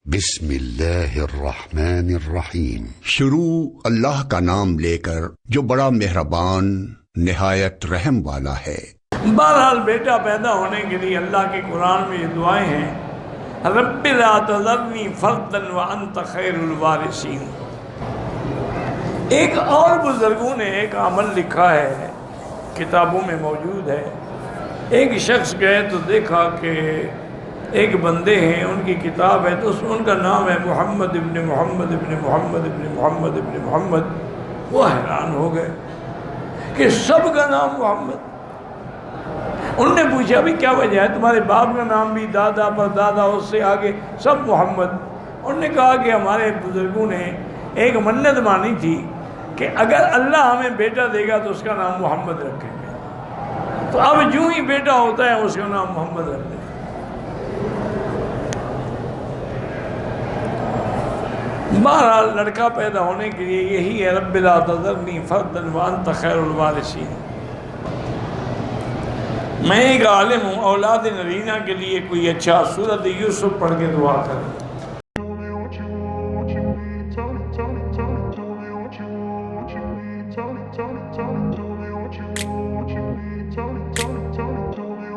بسم اللہ الرحمن الرحیم۔ شروع اللہ کا نام لے کر جو بڑا مہربان نہایت رحم والا ہے۔ بہرحال بیٹا پیدا ہونے کے لیے اللہ کے قرآن میں یہ دعائیں ہیں، رب لا تذرنی فردا وانت خیر الوارثین۔ ایک اور بزرگوں نے ایک عمل لکھا ہے، کتابوں میں موجود ہے۔ ایک شخص گئے تو دیکھا کہ ایک بندے ہیں، ان کی کتاب ہے، تو ان کا نام ہے محمد ابن محمد ابن محمد ابن محمد ابن محمد۔ وہ حیران ہو گئے کہ سب کا نام محمد۔ انہوں نے پوچھا بھی کیا وجہ ہے، تمہارے باپ کا نام بھی دادا پر دادا اس سے آگے سب محمد۔ انہوں نے کہا کہ ہمارے بزرگوں نے ایک منت مانی تھی کہ اگر اللہ ہمیں بیٹا دے گا تو اس کا نام محمد رکھیں گے، تو اب جو ہی بیٹا ہوتا ہے اس کا نام محمد رکھ دیں۔ بہرحال لڑکا پیدا ہونے کے لیے یہی ہے، رب لا تذرنی فردا وانت خیر الوارثین۔ میں ایک عالم ہوں، اولاد نرینہ کے لیے کوئی اچھا سورۃ یوسف پڑھ کے دعا کریں۔